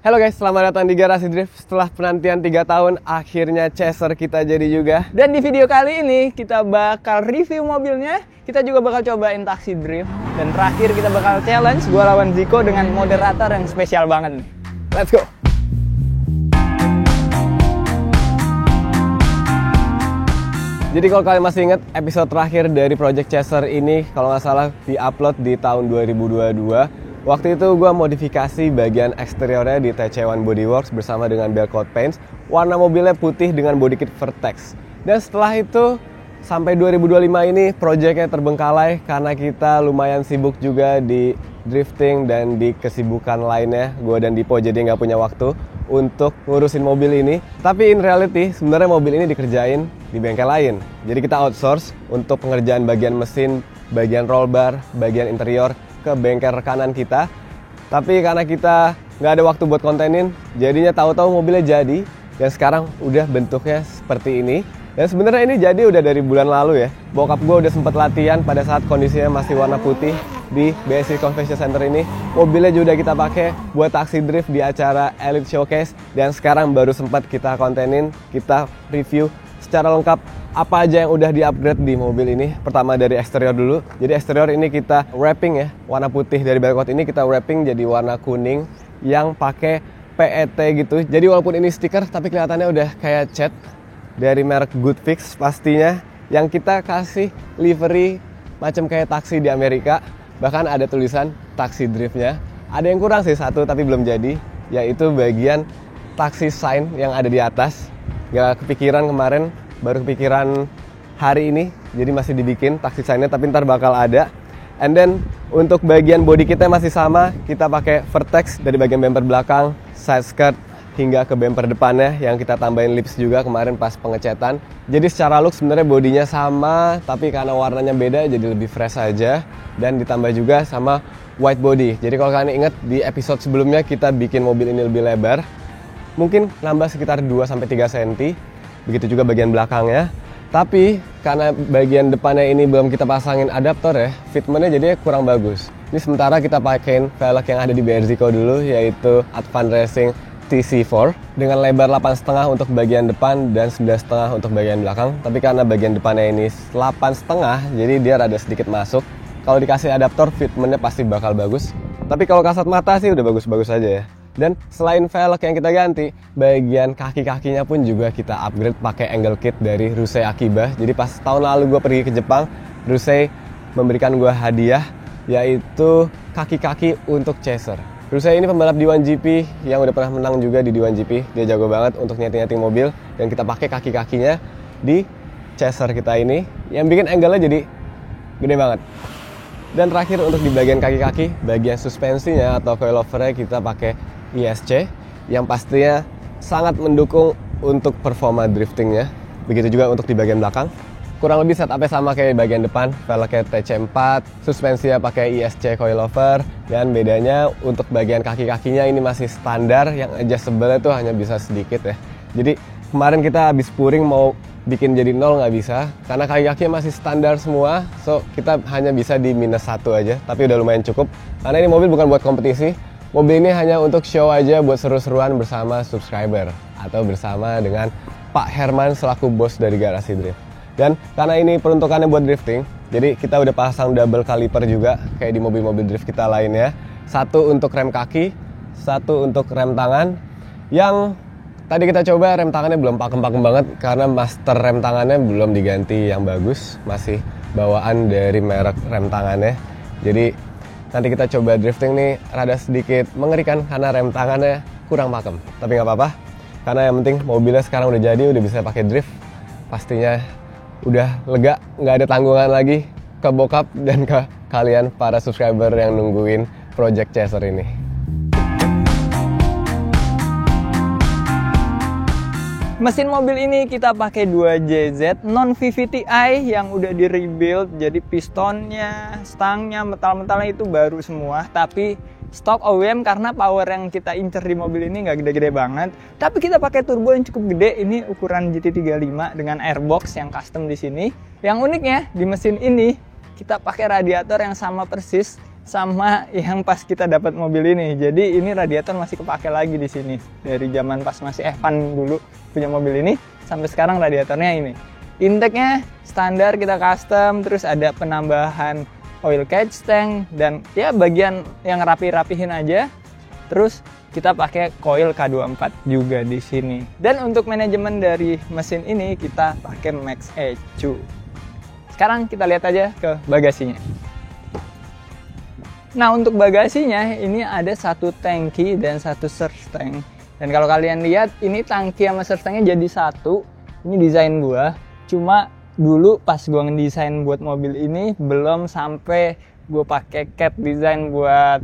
Halo guys, selamat datang di Garasi Drift. Setelah penantian 3 tahun, akhirnya Chaser kita jadi juga. Dan di video kali ini kita bakal review mobilnya. Kita juga bakal cobain taksi drift. Dan terakhir kita bakal challenge gua lawan Ziko dengan moderator yang spesial banget nih. Let's go! Jadi kalau kalian masih ingat episode terakhir dari Project Chaser ini, kalau nggak salah di-upload di tahun 2022. Waktu itu gue modifikasi bagian eksteriornya di TC1 Bodyworks bersama dengan Belcoat Paints. Warna mobilnya putih dengan body kit Vertex. Dan setelah itu, sampai 2025 ini proyeknya terbengkalai karena kita lumayan sibuk juga di drifting dan di kesibukan lainnya. Gue dan Dipo jadi nggak punya waktu untuk ngurusin mobil ini. Tapi in reality, sebenarnya mobil ini dikerjain di bengkel lain. Jadi kita outsource untuk pengerjaan bagian mesin, bagian roll bar, bagian interior ke bengkel rekanan kita. Tapi karena kita nggak ada waktu buat kontenin, jadinya tahu-tahu mobilnya jadi. Dan sekarang udah bentuknya seperti ini. Dan sebenarnya ini jadi udah dari bulan lalu ya. Bokap gue udah sempat latihan pada saat kondisinya masih warna putih di BSC Convention Center ini. Mobilnya juga kita pakai buat taksi drift di acara Elite Showcase. Dan sekarang baru sempat kita kontenin, kita review secara lengkap apa aja yang udah di-upgrade di mobil ini. Pertama dari eksterior dulu. Jadi eksterior ini kita wrapping ya. Warna putih dari Belcoat ini kita wrapping jadi warna kuning yang pakai PET gitu. Jadi walaupun ini stiker tapi kelihatannya udah kayak cat dari merek Goodfix pastinya. Yang kita kasih livery macam kayak taksi di Amerika. Bahkan ada tulisan taksi driftnya. Ada yang kurang sih satu tapi belum jadi, yaitu bagian taksi sign yang ada di atas. Gak kepikiran kemarin, baru kepikiran hari ini, jadi masih dibikin taksi sign-nya, tapi ntar bakal ada. And then untuk bagian body kitnya masih sama, kita pakai Vertex dari bagian bumper belakang, side skirt hingga ke bumper depannya yang kita tambahin lips juga kemarin pas pengecetan. Jadi secara look sebenarnya bodinya sama, tapi karena warnanya beda jadi lebih fresh aja. Dan ditambah juga sama white body. Jadi kalau kalian ingat di episode sebelumnya kita bikin mobil ini lebih lebar, mungkin nambah sekitar 2-3 cm. Begitu juga bagian belakangnya. Tapi karena bagian depannya ini belum kita pasangin adaptor ya, fitmentnya jadinya kurang bagus. Ini sementara kita pakein velg yang ada di BRZico dulu, yaitu Advan Racing TC4 dengan lebar 8,5 untuk bagian depan dan 9,5 untuk bagian belakang. Tapi karena bagian depannya ini 8,5, jadi dia rada sedikit masuk. Kalau dikasih adaptor, fitmentnya pasti bakal bagus. Tapi kalau kasat mata sih udah bagus-bagus aja ya. Dan selain velg yang kita ganti, bagian kaki-kakinya pun juga kita upgrade pakai angle kit dari Rusei Akiba. Jadi pas tahun lalu gue pergi ke Jepang, Rusei memberikan gue hadiah, yaitu kaki-kaki untuk Chaser. Rusei ini pembalap di 1GP yang udah pernah menang juga di 1GP. Dia jago banget untuk nyeting-nyeting mobil, dan kita pakai kaki-kakinya di Chaser kita ini, yang bikin angle-nya jadi gede banget. Dan terakhir untuk di bagian kaki-kaki, bagian suspensinya atau coilovernya kita pakai ISC yang pastinya sangat mendukung untuk performa driftingnya. Begitu juga untuk di bagian belakang. Kurang lebih setupnya sama kayak bagian depan, velgnya TC4, suspensinya pakai ISC coilover, dan bedanya untuk bagian kaki-kakinya ini masih standar, yang adjustable itu hanya bisa sedikit ya. Jadi kemarin kita habis pouring mau bikin jadi 0 nggak bisa, karena kaki-kakinya masih standar semua, so kita hanya bisa di -1 aja, tapi udah lumayan cukup. Karena ini mobil bukan buat kompetisi, mobil ini hanya untuk show aja buat seru-seruan bersama subscriber, atau bersama dengan Pak Herman selaku bos dari Garasi Drift. Dan karena ini peruntukannya buat drifting, jadi kita udah pasang double caliper juga, kayak di mobil-mobil drift kita lainnya. Satu untuk rem kaki, satu untuk rem tangan, yang tadi kita coba rem tangannya belum pakem-pakem banget karena master rem tangannya belum diganti yang bagus, masih bawaan dari merek rem tangannya. Jadi nanti kita coba drifting nih rada sedikit mengerikan karena rem tangannya kurang pakem. Tapi nggak apa-apa, karena yang penting mobilnya sekarang udah jadi, udah bisa pakai drift. Pastinya udah lega, nggak ada tanggungan lagi ke bokap dan ke kalian para subscriber yang nungguin Project Chaser ini. Mesin mobil ini kita pakai 2JZ non VVTi yang udah di rebuild. Jadi pistonnya, stangnya, metal-metalnya itu baru semua. Tapi stok OEM karena power yang kita incer di mobil ini nggak gede-gede banget. Tapi kita pakai turbo yang cukup gede. Ini ukuran GT35 dengan airbox yang custom di sini. Yang uniknya di mesin ini kita pakai radiator yang sama persis sama yang pas kita dapat mobil ini. Jadi ini radiator masih kepake lagi di sini. Dari zaman pas masih Evan dulu punya mobil ini sampai sekarang radiatornya ini. Intake-nya standar kita custom, terus ada penambahan oil catch tank dan ya bagian yang rapi-rapihin aja. Terus kita pakai coil K24 juga di sini. Dan untuk manajemen dari mesin ini kita pakai Max ECU. Sekarang kita lihat aja ke bagasinya. Nah, untuk bagasinya ini ada satu tangki dan satu surge tank. Dan kalau kalian lihat ini tangki sama surge tanknya jadi satu. Ini desain gua. Cuma dulu pas gua ngedesain buat mobil ini belum sampai gua pakai cat design buat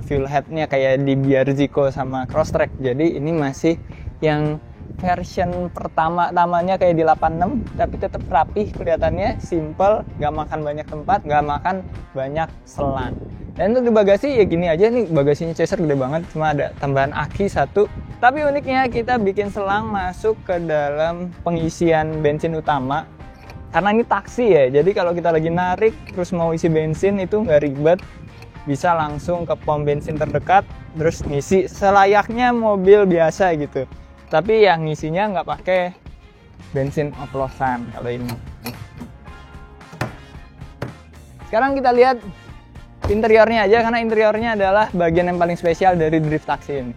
fuel headnya kayak di Biarzico sama Crosstrek. Jadi ini masih yang version pertama-tamanya kayak di 86, tapi tetap rapi kelihatannya, simple, gak makan banyak tempat, gak makan banyak selang. Dan untuk di bagasi ya gini aja nih, bagasinya Chaser gede banget, cuma ada tambahan aki satu. Tapi uniknya kita bikin selang masuk ke dalam pengisian bensin utama. Karena ini taksi ya, jadi kalau kita lagi narik terus mau isi bensin itu nggak ribet, bisa langsung ke pom bensin terdekat, terus ngisi selayaknya mobil biasa gitu. Tapi yang ngisinya nggak pakai bensin oplosan kalau ini. Sekarang kita lihat interiornya aja, karena interiornya adalah bagian yang paling spesial dari drift taksi ini.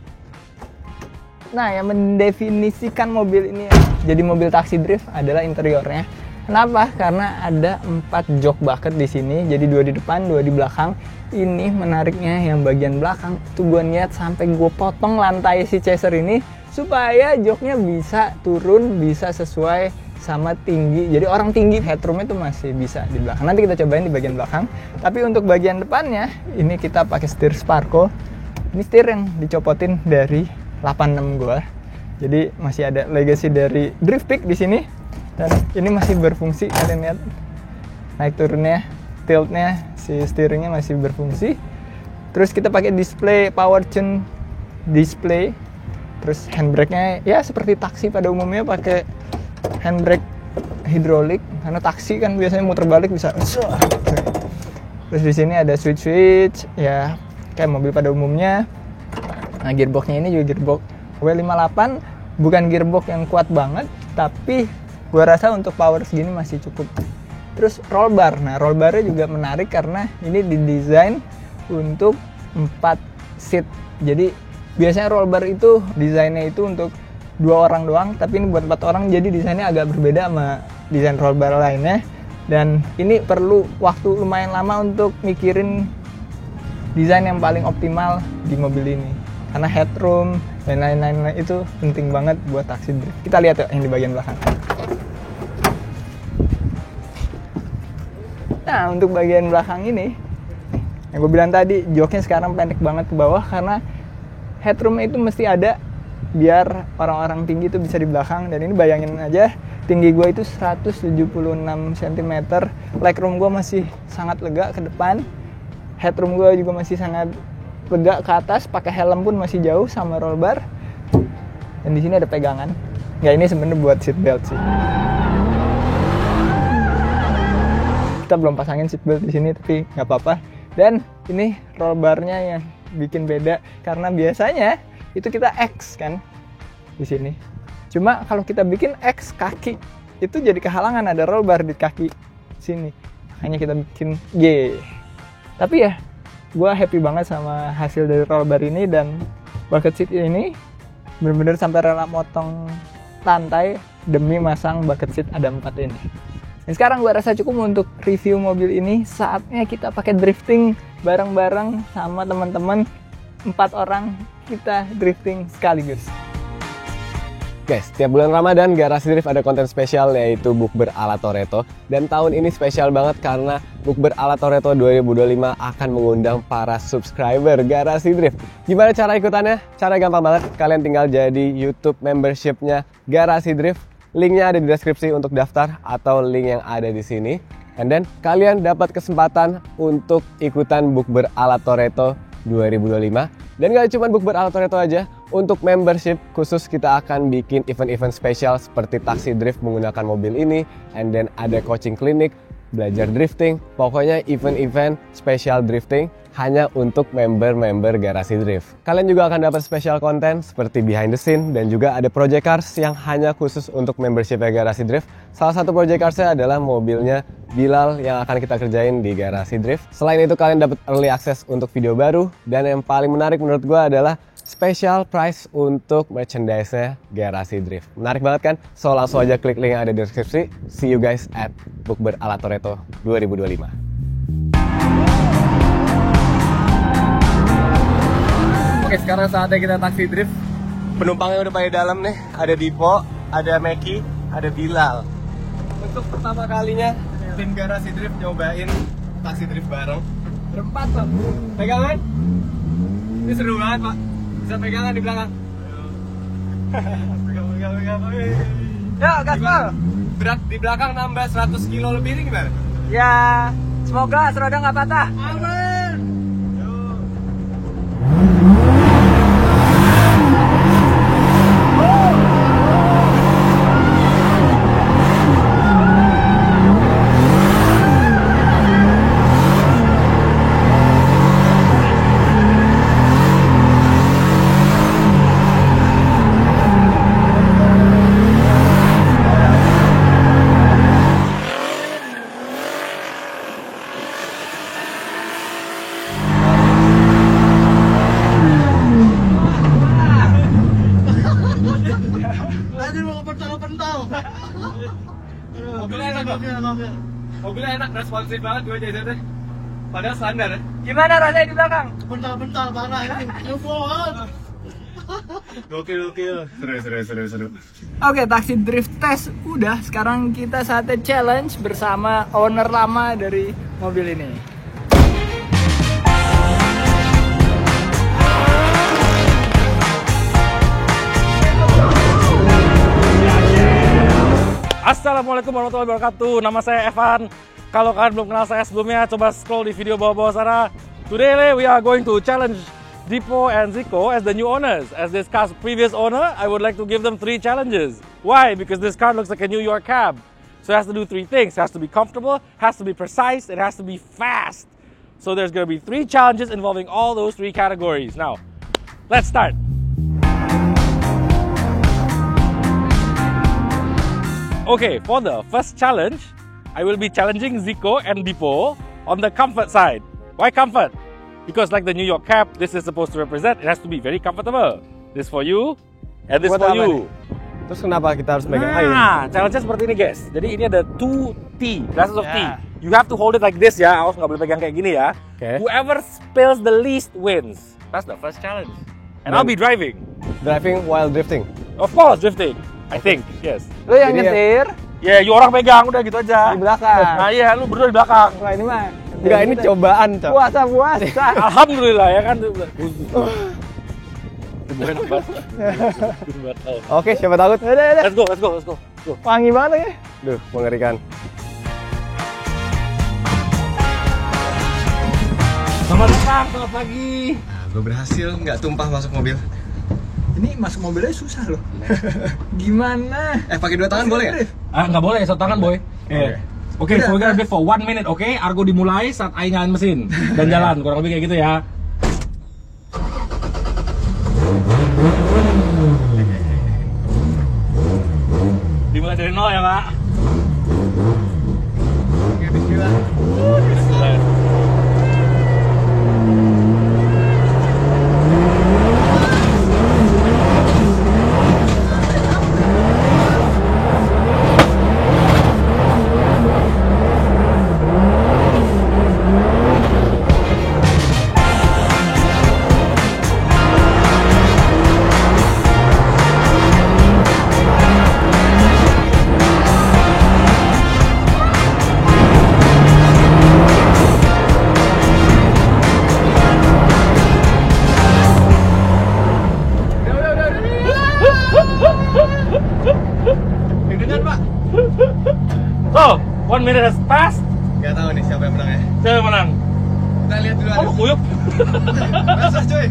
Nah, yang mendefinisikan mobil ini jadi mobil taksi drift adalah interiornya. Kenapa? Karena ada 4 jok bucket di sini, jadi 2 di depan, 2 di belakang. Ini menariknya yang bagian belakang itu gue niat sampai gue potong lantai si Chaser ini supaya joknya bisa turun, bisa sesuai sama tinggi. Jadi orang tinggi headroomnya itu masih bisa di belakang. Nanti kita cobain di bagian belakang. Tapi untuk bagian depannya ini kita pakai setir Sparco. Ini setir yang dicopotin dari 86 gua. Jadi masih ada legacy dari Drift Peak di sini. Dan ini masih berfungsi, kalian lihat naik turunnya, tiltnya, si steeringnya masih berfungsi. Terus kita pakai display power tune display. Terus handbrake-nya ya seperti taksi pada umumnya, pakai handbrake hidrolik karena taksi kan biasanya muter balik bisa. Terus di sini ada switch ya kayak mobil pada umumnya. Nah, gearbox-nya ini juga gearbox W58, bukan gearbox yang kuat banget, tapi gua rasa untuk power segini masih cukup. Terus roll bar. Nah, roll bar-nya juga menarik karena ini didesain untuk 4 seat. Jadi biasanya roll bar itu desainnya itu untuk 2 orang doang, tapi ini buat 4 orang, jadi desainnya agak berbeda sama desain roll bar lainnya. Dan ini perlu waktu lumayan lama untuk mikirin desain yang paling optimal di mobil ini. Karena headroom dan lain-lain itu penting banget buat taksi drift. Kita lihat ya yang di bagian belakang. Nah, untuk bagian belakang ini, yang gue bilang tadi, joknya sekarang pendek banget ke bawah karena headroomnya itu mesti ada biar orang-orang tinggi itu bisa di belakang. Dan ini bayangin aja, tinggi gue itu 176 cm, legroom gue masih sangat lega ke depan, headroom gue juga masih sangat lega ke atas, pakai helm pun masih jauh sama roll bar. Dan di sini ada pegangan. Ya ini sebenarnya buat seat belt sih. Kita belum pasangin seat belt di sini tapi nggak apa-apa. Dan ini roll barnya yang bikin beda karena biasanya itu kita X kan di sini. Cuma kalau kita bikin X kaki itu jadi kehalangan, ada roll bar di kaki sini. Makanya kita bikin Y. Tapi ya gue happy banget sama hasil dari roll bar ini, dan bucket seat ini bener-bener sampai rela motong lantai demi masang bucket seat ada 4 ini. Dan sekarang gue rasa cukup untuk review mobil ini. Saatnya kita pakai drifting bareng-bareng sama teman-teman. 4 orang kita drifting sekaligus. Guys, setiap bulan Ramadan Garasi Drift ada konten spesial yaitu Bukber ala Toretto. Dan tahun ini spesial banget karena Bukber ala Toretto 2025 akan mengundang para subscriber Garasi Drift. Gimana cara ikutannya? Cara gampang banget, kalian tinggal jadi YouTube membership-nya Garasi Drift. Linknya ada di deskripsi untuk daftar atau link yang ada di sini. And then kalian dapat kesempatan untuk ikutan Bukber ala Toretto 2025. Dan gak cuma Bukber ala Toretto aja, untuk membership khusus kita akan bikin event-event spesial seperti taksi drift menggunakan mobil ini, and then ada coaching klinik, belajar drifting, pokoknya event-event spesial drifting hanya untuk member-member Garasi Drift. Kalian juga akan dapat special content seperti behind the scene dan juga ada project cars yang hanya khusus untuk membership Garasi Drift. Salah satu project carsnya adalah mobilnya Bilal yang akan kita kerjain di Garasi Drift. Selain itu kalian dapat early access untuk video baru dan yang paling menarik menurut gue adalah special price untuk merchandise-nya Garasi Drift. Menarik banget kan? So langsung aja klik link yang ada di deskripsi. See you guys at Bukber ala Toretto 2025. Oke, sekarang saatnya kita taksi drift. Penumpangnya udah pada dalam nih. Ada Dipo, ada Meki, ada Bilal. Untuk pertama kalinya tim Garasi Drift nyobain taksi drift bareng. Berempat, Pak. Pegangan? Ini seru banget, Pak. Bisa pegangan di belakang. Pegang. Ya, gaspol. Berat di belakang nambah 100 kilo lebih ini gimana? Ya, semoga seroda nggak patah. Aman. Mobilnya enak, responsif banget 2 JZT. Padahal standar ya. Gimana rasanya di belakang? Bentar, parah ini. Gokil. Seru. Oke, taksi drift test udah. Sekarang kita saatnya challenge bersama owner lama dari mobil ini. Assalamualaikum warahmatullahi wabarakatuh. Nama saya Evan. Kalau kalian belum kenal saya sebelumnya, coba scroll di video bawah-bawah sana. Today we are going to challenge Dipo and Zico as the new owners. As this car's previous owner, I would like to give them 3 challenges. Why? Because this car looks like a New York cab. So it has to do 3 things. It has to be comfortable, has to be precise, it has to be fast. So there's going to be 3 challenges involving all those 3 categories. Now, let's start. Okay, for the first challenge, I will be challenging Zico and Dipo on the comfort side. Why comfort? Because like the New York cab, this is supposed to represent, it has to be very comfortable. This for you, and this Buat for apa you. nih? Terus kenapa kita harus megang kayu? Nah, challenge-nya seperti ini guys. Jadi ini ada 2 tea, glasses of Yeah. tea. You have to hold it like this ya, awas nggak boleh pegang kayak gini ya. Okay. Whoever spills the least wins. That's the first challenge. And I'll be driving. Driving while drifting. Of course, drifting. I think, yes. Lu yang Jadi nyetir Ya, you orang pegang, udah gitu aja. di belakang. Nah iya, lu berdua di belakang. Wah, ini mah. Enggak, ini cobaan, Cok. Puasa. Alhamdulillah ya kan. Enak banget. Oke, siapa takut? Udah. Let's go. Wangi banget ya. Duh, mengerikan. Selamat datang, selamat pagi. Nah, gue berhasil nggak tumpah masuk mobil. Ini masuk mobilnya susah loh. Gimana? Pakai 2 tangan boleh ya? Nggak boleh, satu tangan boy. Oke, so we're gonna do for 1 minute, oke? Argo dimulai saat Ai nyalain mesin dan jalan, kurang lebih kayak gitu ya. Dimulai dari 0 ya, Pak. Oke, bismillah. Bismillah. Deg-degan, Pak. So, 1 minute has passed. Nggak tahu nih siapa yang menang ya. Siapa yang menang? Kita lihat dulu. Oh, kuyup. Basah, cuy.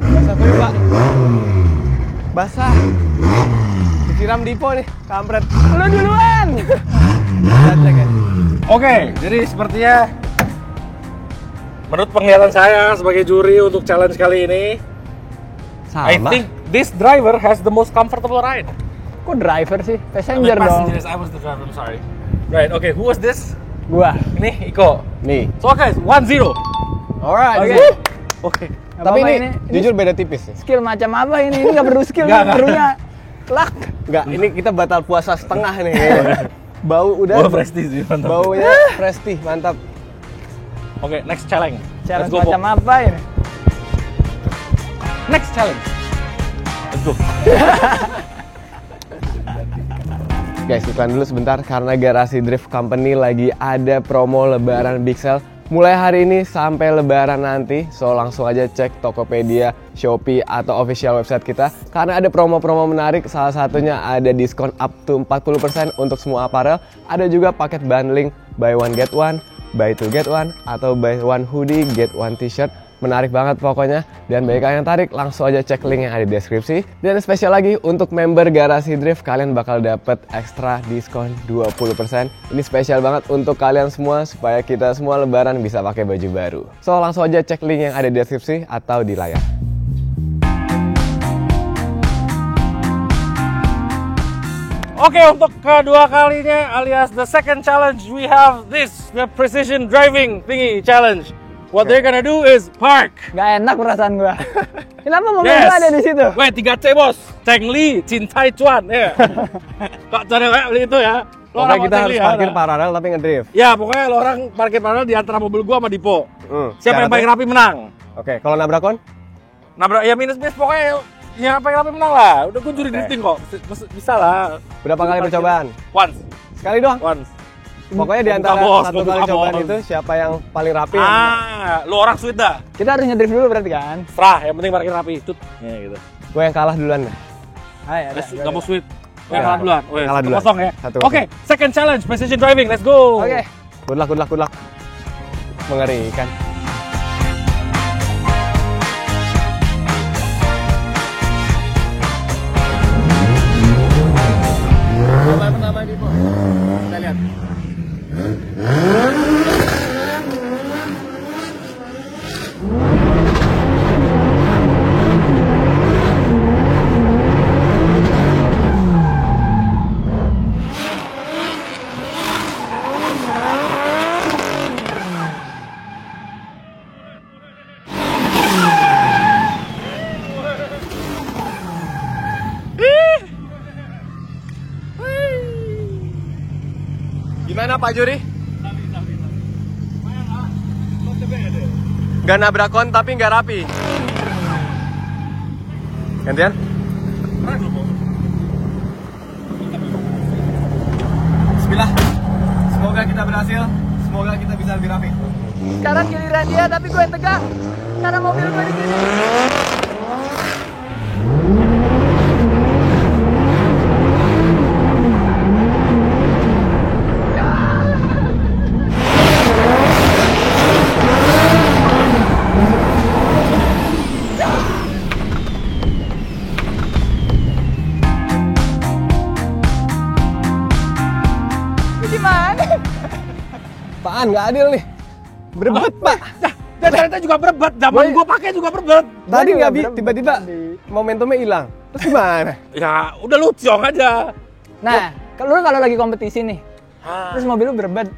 Basah, cuy, Pak. Basah. Siram Dipo nih, kampret. Lu duluan. Oke, jadi sepertinya menurut penglihatan saya sebagai juri untuk challenge kali ini, I think this driver has the most comfortable ride. Kok driver sih? Passenger dong. Passengers, I was the driver, I'm sorry. Right, okay, who was this? Gua. Ini Iko. Nih. So guys, 1-0. Alright. Oke. Oke. Tapi Apa-apa ini jujur beda tipis nih. skill macam apa ini? Ini nggak perlu skill, Nggak, ini perlunya luck. Enggak, ini kita batal puasa setengah nih. Bau udah. Oh, prestis sih, mantap. Baunya presti, mantap. Oke, next challenge. Challenge Let's go, macam Bo. apa ini? Next challenge. Let's go. Guys, iklan dulu sebentar karena Garasi Drift Company lagi ada promo lebaran Big Sale mulai hari ini sampai lebaran nanti. So langsung aja cek Tokopedia, Shopee atau official website kita karena ada promo-promo menarik. Salah satunya ada diskon up to 40% untuk semua apparel. Ada juga paket bundling buy one get one, buy two get one atau buy one hoodie get one t-shirt. Menarik banget pokoknya. Dan bagi kalian yang tarik, langsung aja cek link yang ada di deskripsi. Dan spesial lagi untuk member Garasi Drift, kalian bakal dapet ekstra diskon 20%. Ini spesial banget untuk kalian semua supaya kita semua lebaran bisa pakai baju baru. So langsung aja cek link yang ada di deskripsi atau di layar. Oke, untuk kedua kalinya alias the second challenge, we have this, the precision driving thingy challenge. What they're gonna do is park. Gak enak perasaan gua. Kenapa mobil gua ada di situ? Wait, 3C bos. Cheng Li, Cintai Chuan. Ya. Kok cara kayak beli itu ya? Lo Pokoknya orang kita Cheng harus Li, parkir ya? paralel tapi ngedrift. Ya, pokoknya lo orang parkir paralel di antara mobil gua sama Dipo. Siapa yang syaratnya? paling rapi menang. Oke, kalau nabrakon? Nabrak ya minus pokoknya yang paling rapi menang lah. Udah gua juri drifting kok. Bisa lah. Berapa kali percobaan? Once. Sekali doang. Once. Pokoknya di antara Buka, bos, satu buka, kali cobaan bos. itu siapa yang paling rapi? Lo orang sweet dah. Kita harus ngedrift dulu berarti kan? Serah, yang penting parkir rapi. Tut. Ya gitu. Gue yang kalah duluan dah. Ayo, Gak mau sweet. Kalah duluan. Weh, Kalah duluan. 1-0 ya. Satu Oke, second challenge, precision driving. Let's go. Oke. Good luck. Mengerikan. Pertama di Po. Kita lihat. Gimana Pak Juri? Gak nabrakon tapi gak rapi. Gantian? Bismillah. Semoga kita berhasil. Semoga kita bisa lebih rapi. Sekarang giliran dia tapi gue yang tegang. Karena mobil gue di sini. Apaan? Nggak adil nih. Berebut, Pak. Dan ternyata juga berebut. Zaman gua pakai juga berebut. Tadi juga nggak berebut. tiba-tiba momentumnya hilang. Terus gimana? Ya, udah lu ciong aja. Nah, kalau lu lagi kompetisi nih, terus mobil lu berebut.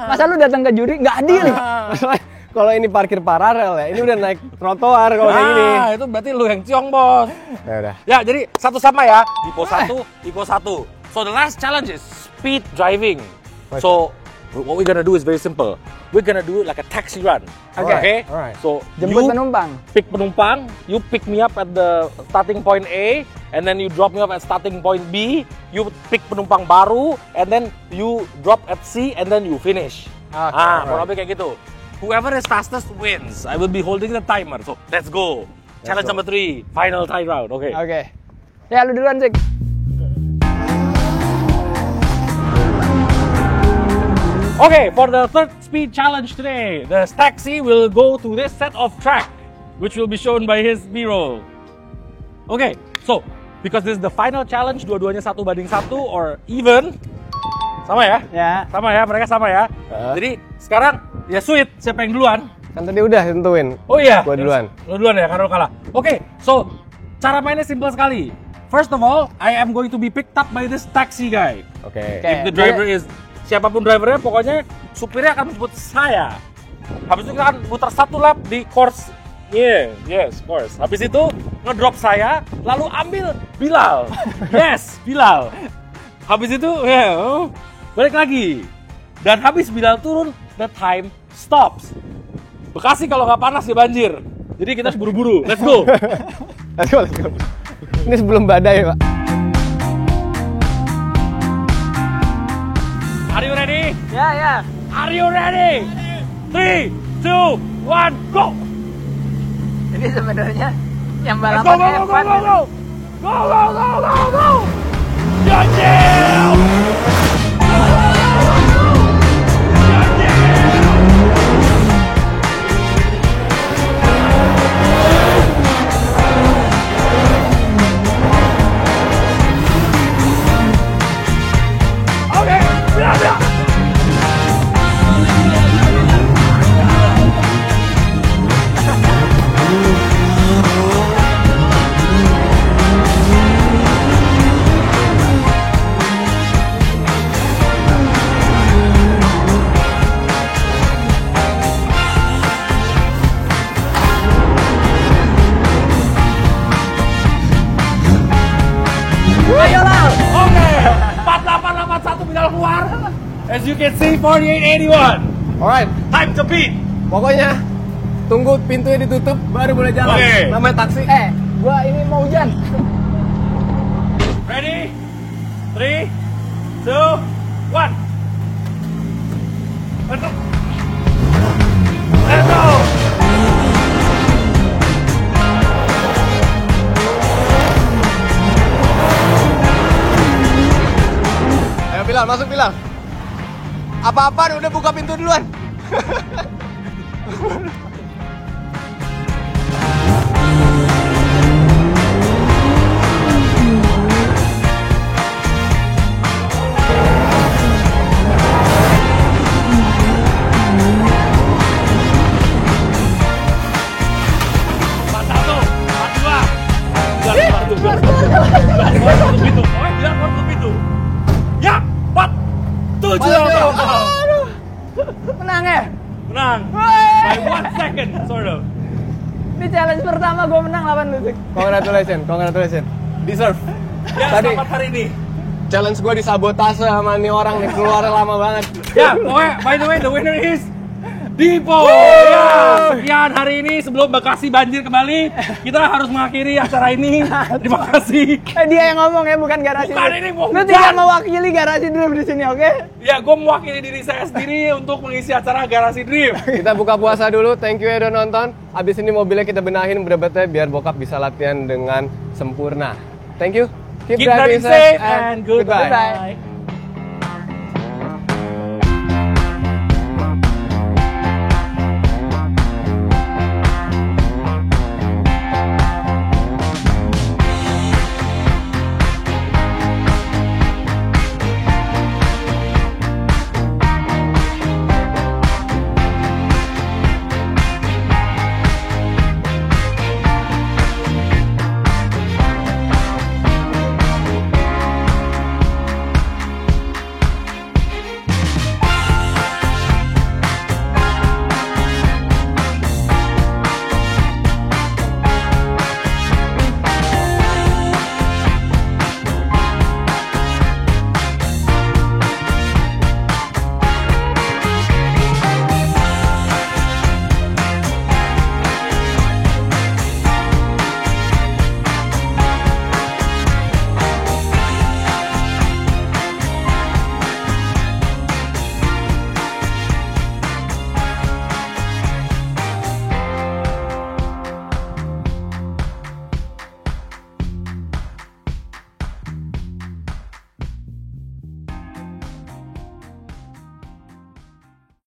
Masa lu datang ke juri nggak adil? Masalahnya, kalau ini parkir paralel ya, ini udah naik trotoar kalau kayak gini. Itu berarti lu yang ciong, bos. Ya udah. Ya, jadi satu sama ya. Dipo 1. So the last challenge is speed driving. So what we're gonna do is very simple. We're gonna do like a taxi run. Okay. Alright. So Jemput you penumpang. pick penumpang, you pick me up at the starting point A, and then you drop me off at starting point B. You pick penumpang baru, and then you drop at C, and then you finish. Kurang lebih kayak gitu. Whoever is fastest wins. I will be holding the timer. So let's go. Challenge number 3, final time round. Okay. Oke. Ya lu duluan, Zik. Okay, for the third speed challenge today, the taxi will go to this set of track, which will be shown by his B-roll. Okay, so because this is the final challenge, dua-duanya 1:1 or even. Sama ya? Ya. Sama ya, mereka sama ya. Jadi sekarang ya sweet, siapa yang duluan? Kan tadi udah tentuin. Oh iya. Gua duluan. Lo duluan ya, karena lo kalah. Oke, so cara mainnya simple sekali. First of all, I am going to be picked up by this taxi guy. Oke. If the driver is siapapun drivernya, pokoknya supirnya akan menjemput saya. Habis itu kita akan putar 1 lap di course. Yes, course. Habis itu ngedrop saya, lalu ambil Bilal. Yes, Bilal. Habis itu balik lagi. Dan habis Bilal turun, the time stops. Bekasi kalau nggak panas ya banjir. Jadi kita harus buru-buru. Let's go. Let's go. Ini sebelum badai, Pak. Are you ready? Ya. Are you ready? 3, 2, 1, go! Ini sebenarnya yang Go, balapan go, go, go, F1. go, go! Go, go, go, go, go! Jajil! Oke, bilang. Ayolah. Oke, 4881 Bilal keluar. As you can see, 4881. Alright. Time to beat. Pokoknya tunggu pintunya ditutup baru boleh jalan. Oke. Namanya taksi. Gua ini mau hujan. Ready? 3, 2, 1. Let's go. Let's go. Ayo Bilal, masuk Bilal. Apa-apa udah buka pintu duluan. Ya, 4, 7, Menang ya? menang by 1 second, sort of. Ini challenge pertama gue menang 8 detik. Congratulations. Deserve. Ya, Tadi selamat hari ini. challenge gue disabotase sama nih orang nih, keluarnya lama banget. Ya, pokoknya by the way, the winner is Dipo. Ya, sekian hari ini sebelum Bekasi banjir kembali, kita harus mengakhiri acara ini. Terima kasih. Dia yang ngomong ya, bukan garasi. Bukan, ini bukan. Lu tinggal mewakili garasi dulu di sini, oke? Ya, gue mewakili diri saya sendiri untuk mengisi acara Garasi Dream. Kita buka puasa dulu. Thank you ya udah nonton. Abis ini mobilnya kita benahin berbetnya biar bokap bisa latihan dengan sempurna. Thank you. Keep driving safe and goodbye.